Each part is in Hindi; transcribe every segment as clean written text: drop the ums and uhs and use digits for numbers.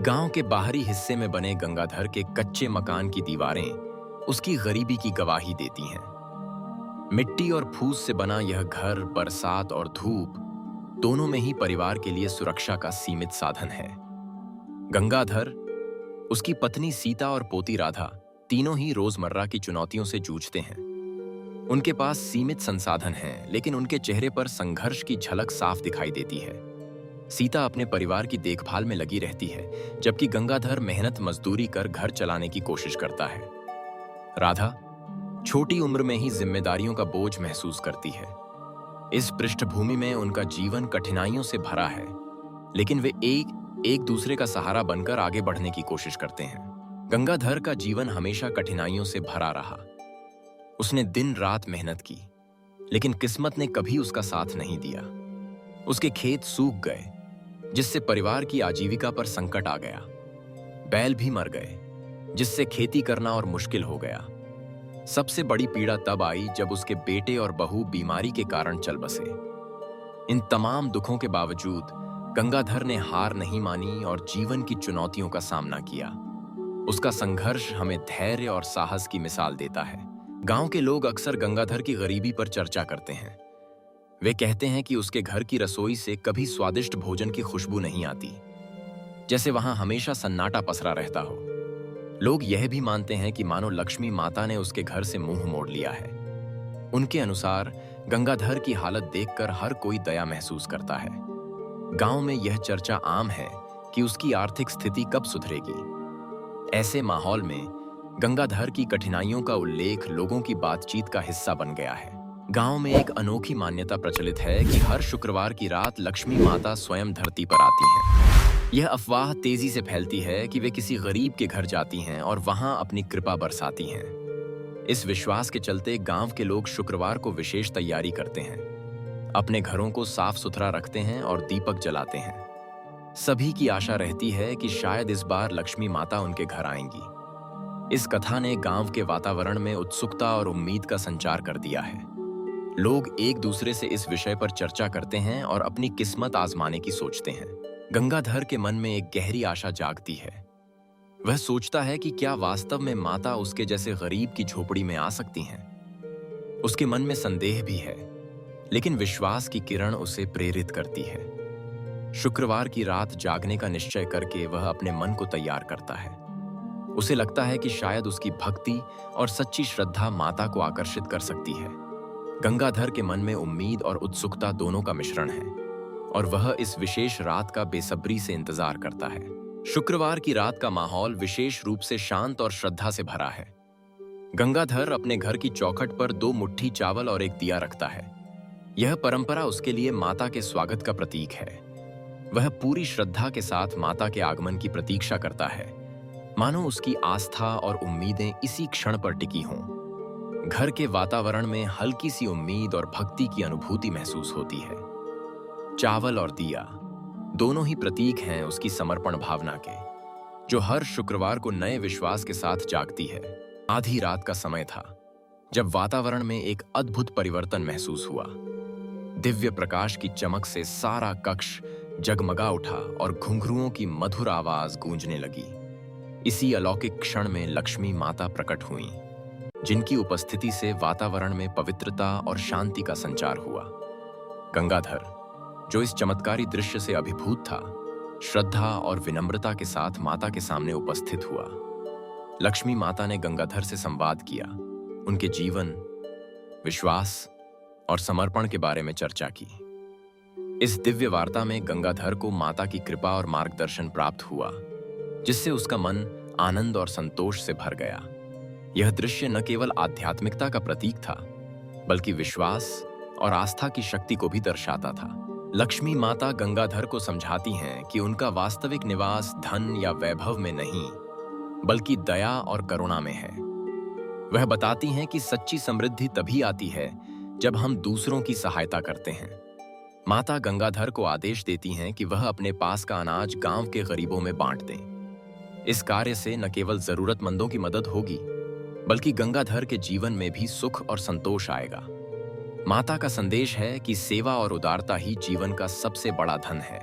गांव के बाहरी हिस्से में बने गंगाधर के कच्चे मकान की दीवारें उसकी गरीबी की गवाही देती हैं। मिट्टी और फूस से बना यह घर बरसात और धूप दोनों में ही परिवार के लिए सुरक्षा का सीमित साधन है। गंगाधर, उसकी पत्नी सीता और पोती राधा तीनों ही रोजमर्रा की चुनौतियों से जूझते हैं। उनके पास सीमित संसाधन हैं, लेकिन उनके चेहरे पर संघर्ष की झलक साफ दिखाई देती है। सीता अपने परिवार की देखभाल में लगी रहती है, जबकि गंगाधर मेहनत मजदूरी कर घर चलाने की कोशिश करता है। राधा छोटी उम्र में ही जिम्मेदारियों का बोझ महसूस करती है। इस पृष्ठभूमि में उनका जीवन कठिनाइयों से भरा है, लेकिन वे एक दूसरे का सहारा बनकर आगे बढ़ने की कोशिश करते हैं। गंगाधर का जीवन हमेशा कठिनाइयों से भरा रहा। उसने दिन रात मेहनत की, लेकिन किस्मत ने कभी उसका साथ नहीं दिया। उसके खेत सूख गए, जिससे परिवार की आजीविका पर संकट आ गया। बैल भी मर गए, जिससे खेती करना और मुश्किल हो गया। सबसे बड़ी पीड़ा तब आई जब उसके बेटे और बहू बीमारी के कारण चल बसे। इन तमाम दुखों के बावजूद गंगाधर ने हार नहीं मानी और जीवन की चुनौतियों का सामना किया। उसका संघर्ष हमें धैर्य और साहस की मिसाल देता है। गांव के लोग अक्सर गंगाधर की गरीबी पर चर्चा करते हैं। वे कहते हैं कि उसके घर की रसोई से कभी स्वादिष्ट भोजन की खुशबू नहीं आती, जैसे वहां हमेशा सन्नाटा पसरा रहता हो। लोग यह भी मानते हैं कि मानो लक्ष्मी माता ने उसके घर से मुंह मोड़ लिया है। उनके अनुसार गंगाधर की हालत देखकर हर कोई दया महसूस करता है। गांव में यह चर्चा आम है कि उसकी आर्थिक स्थिति कब सुधरेगी। ऐसे माहौल में गंगाधर की कठिनाइयों का उल्लेख लोगों की बातचीत का हिस्सा बन गया है। गांव में एक अनोखी मान्यता प्रचलित है कि हर शुक्रवार की रात लक्ष्मी माता स्वयं धरती पर आती हैं। यह अफवाह तेजी से फैलती है कि वे किसी गरीब के घर जाती हैं और वहां अपनी कृपा बरसाती हैं। इस विश्वास के चलते गांव के लोग शुक्रवार को विशेष तैयारी करते हैं, अपने घरों को साफ सुथरा रखते हैं और दीपक जलाते हैं। सभी की आशा रहती है कि शायद इस बार लक्ष्मी माता उनके घर आएंगी। इस कथा ने गांव के वातावरण में उत्सुकता और उम्मीद का संचार कर दिया है। लोग एक दूसरे से इस विषय पर चर्चा करते हैं और अपनी किस्मत आजमाने की सोचते हैं। गंगाधर के मन में एक गहरी आशा जागती है। वह सोचता है कि क्या वास्तव में माता उसके जैसे गरीब की झोपड़ी में आ सकती हैं। उसके मन में संदेह भी है, लेकिन विश्वास की किरण उसे प्रेरित करती है। शुक्रवार की रात जागने का निश्चय करके वह अपने मन को तैयार करता है। उसे लगता है कि शायद उसकी भक्ति और सच्ची श्रद्धा माता को आकर्षित कर सकती है। गंगाधर के मन में उम्मीद और उत्सुकता दोनों का मिश्रण है, और वह इस विशेष रात का बेसब्री से इंतजार करता है। शुक्रवार की रात का माहौल विशेष रूप से शांत और श्रद्धा से भरा है। गंगाधर अपने घर की चौखट पर 2 मुट्ठी चावल और एक दिया रखता है। यह परंपरा उसके लिए माता के स्वागत का प्रतीक है। वह पूरी श्रद्धा के साथ माता के आगमन की प्रतीक्षा करता है, मानो उसकी आस्था और उम्मीदें इसी क्षण पर टिकी हों। घर के वातावरण में हल्की सी उम्मीद और भक्ति की अनुभूति महसूस होती है। चावल और दिया दोनों ही प्रतीक हैं उसकी समर्पण भावना के, जो हर शुक्रवार को नए विश्वास के साथ जागती है। आधी रात का समय था जब वातावरण में एक अद्भुत परिवर्तन महसूस हुआ। दिव्य प्रकाश की चमक से सारा कक्ष जगमगा उठा और घुंघरुओं की मधुर आवाज गूंजने लगी। इसी अलौकिक क्षण में लक्ष्मी माता प्रकट हुई, जिनकी उपस्थिति से वातावरण में पवित्रता और शांति का संचार हुआ। गंगाधर, जो इस चमत्कारी दृश्य से अभिभूत था, श्रद्धा और विनम्रता के साथ माता के सामने उपस्थित हुआ। लक्ष्मी माता ने गंगाधर से संवाद किया, उनके जीवन, विश्वास और समर्पण के बारे में चर्चा की। इस दिव्य वार्ता में गंगाधर को माता की कृपा और मार्गदर्शन प्राप्त हुआ, जिससे उसका मन आनंद और संतोष से भर गया। यह दृश्य न केवल आध्यात्मिकता का प्रतीक था, बल्कि विश्वास और आस्था की शक्ति को भी दर्शाता था। लक्ष्मी माता गंगाधर को समझाती हैं कि उनका वास्तविक निवास धन या वैभव में नहीं, बल्कि दया और करुणा में है। वह बताती हैं कि सच्ची समृद्धि तभी आती है जब हम दूसरों की सहायता करते हैं। माता गंगाधर को आदेश देती हैं कि वह अपने पास का अनाज गांव के गरीबों में बांट दें। इस कार्य से न केवल जरूरतमंदों की मदद होगी, बल्कि गंगाधर के जीवन में भी सुख और संतोष आएगा। माता का संदेश है कि सेवा और उदारता ही जीवन का सबसे बड़ा धन है।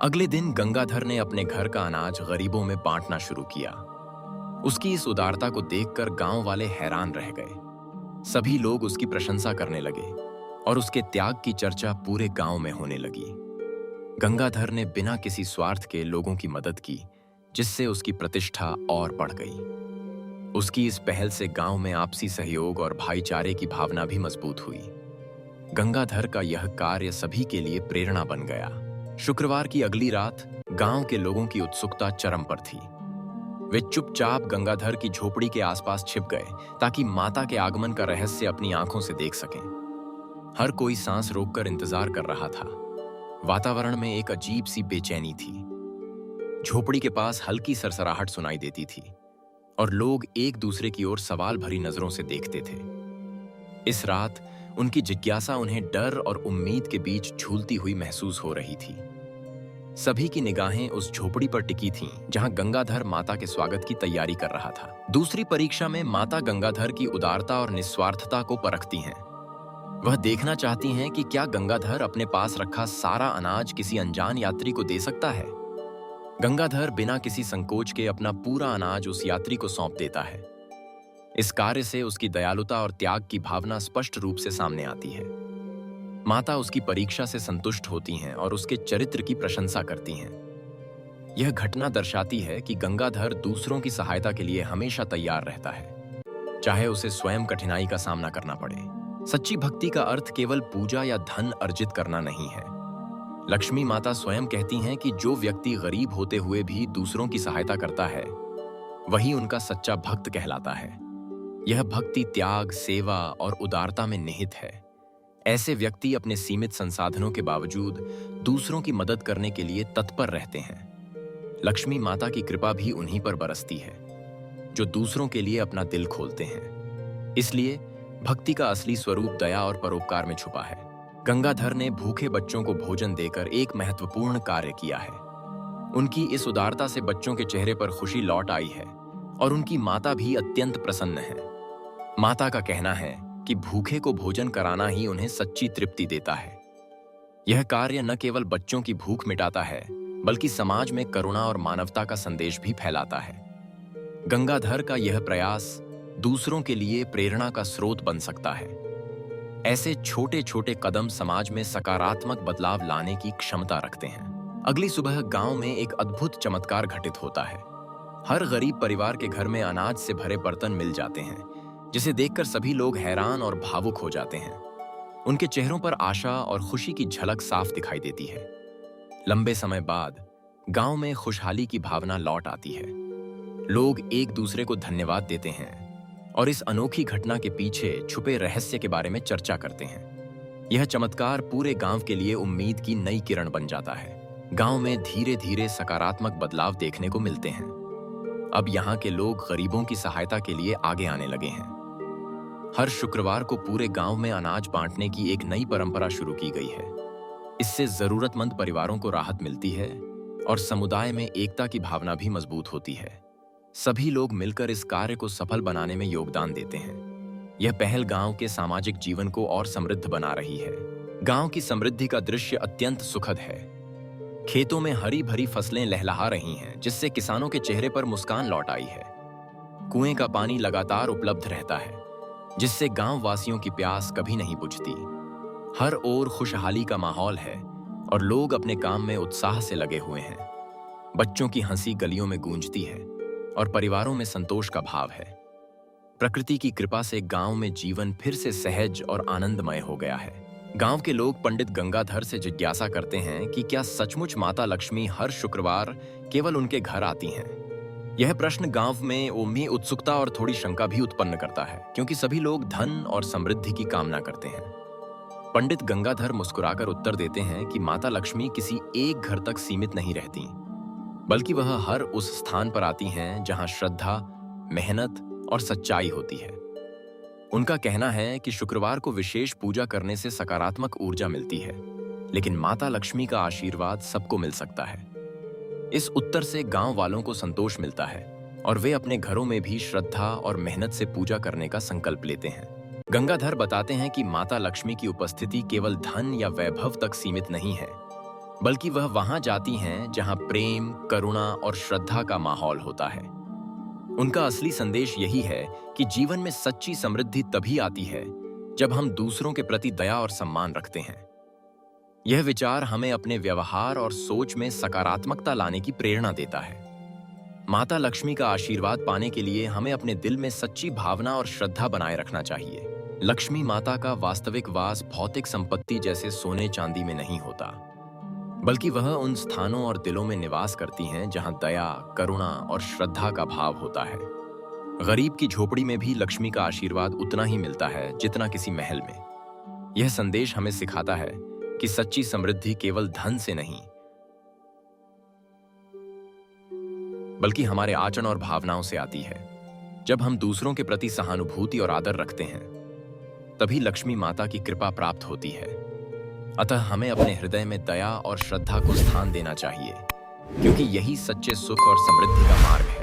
अगले दिन गंगाधर ने अपने घर का अनाज गरीबों में बांटना शुरू किया। उसकी इस उदारता को देखकर गांव वाले हैरान रह गए। सभी लोग उसकी प्रशंसा करने लगे और उसके त्याग की चर्चा पूरे गांव में होने लगी। गंगाधर ने बिना किसी स्वार्थ के लोगों की मदद की, जिससे उसकी प्रतिष्ठा और बढ़ गई। उसकी इस पहल से गांव में आपसी सहयोग और भाईचारे की भावना भी मजबूत हुई। गंगाधर का यह कार्य सभी के लिए प्रेरणा बन गया। शुक्रवार की अगली रात गांव के लोगों की उत्सुकता चरम पर थी। वे चुपचाप गंगाधर की झोपड़ी के आसपास छिप गए ताकि माता के आगमन का रहस्य अपनी आंखों से देख सकें। हर कोई सांस रोककर इंतजार कर रहा था। वातावरण में एक अजीब सी बेचैनी थी। झोपड़ी के पास हल्की सरसराहट सुनाई देती थी और लोग एक दूसरे की ओर सवाल भरी नजरों से देखते थे। इस रात उनकी जिज्ञासा उन्हें डर और उम्मीद के बीच झूलती हुई महसूस हो रही थी। सभी की निगाहें उस झोपड़ी पर टिकी थीं, जहां गंगाधर माता के स्वागत की तैयारी कर रहा था। दूसरी परीक्षा में माता गंगाधर की उदारता और निस्वार्थता को परखती हैं। वह देखना चाहती हैं कि क्या गंगाधर अपने पास रखा सारा अनाज किसी अनजान यात्री को दे सकता है। गंगाधर बिना किसी संकोच के अपना पूरा अनाज उस यात्री को सौंप देता है। इस कार्य से उसकी दयालुता और त्याग की भावना स्पष्ट रूप से सामने आती है। माता उसकी परीक्षा से संतुष्ट होती हैं और उसके चरित्र की प्रशंसा करती हैं। यह घटना दर्शाती है कि गंगाधर दूसरों की सहायता के लिए हमेशा तैयार रहता है, चाहे उसे स्वयं कठिनाई का सामना करना पड़े। सच्ची भक्ति का अर्थ केवल पूजा या धन अर्जित करना नहीं है। लक्ष्मी माता स्वयं कहती हैं कि जो व्यक्ति गरीब होते हुए भी दूसरों की सहायता करता है, वही उनका सच्चा भक्त कहलाता है। यह भक्ति त्याग, सेवा और उदारता में निहित है। ऐसे व्यक्ति अपने सीमित संसाधनों के बावजूद दूसरों की मदद करने के लिए तत्पर रहते हैं। लक्ष्मी माता की कृपा भी उन्हीं पर बरसती है, जो दूसरों के लिए अपना दिल खोलते हैं। इसलिए भक्ति का असली स्वरूप दया और परोपकार में छुपा है। गंगाधर ने भूखे बच्चों को भोजन देकर एक महत्वपूर्ण कार्य किया है। उनकी इस उदारता से बच्चों के चेहरे पर खुशी लौट आई है और उनकी माता भी अत्यंत प्रसन्न है। माता का कहना है कि भूखे को भोजन कराना ही उन्हें सच्ची तृप्ति देता है। यह कार्य न केवल बच्चों की भूख मिटाता है, बल्कि समाज में करुणा और मानवता का संदेश भी फैलाता है। गंगाधर का यह प्रयास दूसरों के लिए प्रेरणा का स्रोत बन सकता है। ऐसे छोटे छोटे कदम समाज में सकारात्मक बदलाव लाने की क्षमता रखते हैं। अगली सुबह गांव में एक अद्भुत चमत्कार घटित होता है। हर गरीब परिवार के घर में अनाज से भरे बर्तन मिल जाते हैं, जिसे देखकर सभी लोग हैरान और भावुक हो जाते हैं। उनके चेहरों पर आशा और खुशी की झलक साफ दिखाई देती है। लंबे समय बाद गांव में खुशहाली की भावना लौट आती है। लोग एक दूसरे को धन्यवाद देते हैं और इस अनोखी घटना के पीछे छुपे रहस्य के बारे में चर्चा करते हैं। यह चमत्कार पूरे गांव के लिए उम्मीद की नई किरण बन जाता है। गांव में धीरे धीरे सकारात्मक बदलाव देखने को मिलते हैं। अब यहाँ के लोग गरीबों की सहायता के लिए आगे आने लगे हैं। हर शुक्रवार को पूरे गांव में अनाज बांटने की एक नई परंपरा शुरू की गई है। इससे जरूरतमंद परिवारों को राहत मिलती है और समुदाय में एकता की भावना भी मजबूत होती है। सभी लोग मिलकर इस कार्य को सफल बनाने में योगदान देते हैं। यह पहल गांव के सामाजिक जीवन को और समृद्ध बना रही है। गांव की समृद्धि का दृश्य अत्यंत सुखद है। खेतों में हरी भरी फसलें लहलहा रही हैं, जिससे किसानों के चेहरे पर मुस्कान लौट आई है। कुएं का पानी लगातार उपलब्ध रहता है, जिससे गांव वासियों की प्यास कभी नहीं बुझती। हर ओर खुशहाली का माहौल है और लोग अपने काम में उत्साह से लगे हुए हैं। बच्चों की हंसी गलियों में गूंजती है और परिवारों में संतोष का भाव है। प्रकृति की कृपा से गांव में जीवन फिर से सहज और आनंदमय हो गया है। गांव के लोग पंडित गंगाधर से जिज्ञासा करते हैं कि क्या सचमुच माता लक्ष्मी हर शुक्रवार केवल उनके घर आती हैं। यह प्रश्न गांव में उम्मीद, उत्सुकता और थोड़ी शंका भी उत्पन्न करता है, क्योंकि सभी लोग धन और समृद्धि की कामना करते हैं। पंडित गंगाधर मुस्कुराकर उत्तर देते हैं कि माता लक्ष्मी किसी एक घर तक सीमित नहीं रहती, बल्कि वह हर उस स्थान पर आती हैं जहां श्रद्धा, मेहनत और सच्चाई होती है। उनका कहना है कि शुक्रवार को विशेष पूजा करने से सकारात्मक ऊर्जा मिलती है, लेकिन माता लक्ष्मी का आशीर्वाद सबको मिल सकता है। इस उत्तर से गांव वालों को संतोष मिलता है और वे अपने घरों में भी श्रद्धा और मेहनत से पूजा करने का संकल्प लेते हैं। गंगाधर बताते हैं कि माता लक्ष्मी की उपस्थिति केवल धन या वैभव तक सीमित नहीं है, बल्कि वह वहां जाती हैं जहां प्रेम, करुणा और श्रद्धा का माहौल होता है। उनका असली संदेश यही है कि जीवन में सच्ची समृद्धि तभी आती है जब हम दूसरों के प्रति दया और सम्मान रखते हैं। यह विचार हमें अपने व्यवहार और सोच में सकारात्मकता लाने की प्रेरणा देता है। माता लक्ष्मी का आशीर्वाद पाने के लिए हमें अपने दिल में सच्ची भावना और श्रद्धा बनाए रखना चाहिए। लक्ष्मी माता का वास्तविक वास भौतिक संपत्ति जैसे सोने चांदी में नहीं होता, बल्कि वह उन स्थानों और दिलों में निवास करती हैं जहां दया, करुणा और श्रद्धा का भाव होता है। गरीब की झोपड़ी में भी लक्ष्मी का आशीर्वाद उतना ही मिलता है जितना किसी महल में। यह संदेश हमें सिखाता है कि सच्ची समृद्धि केवल धन से नहीं, बल्कि हमारे आचरण और भावनाओं से आती है। जब हम दूसरों के प्रति सहानुभूति और आदर रखते हैं, तभी लक्ष्मी माता की कृपा प्राप्त होती है। अतः हमें अपने हृदय में दया और श्रद्धा को स्थान देना चाहिए, क्योंकि यही सच्चे सुख और समृद्धि का मार्ग है।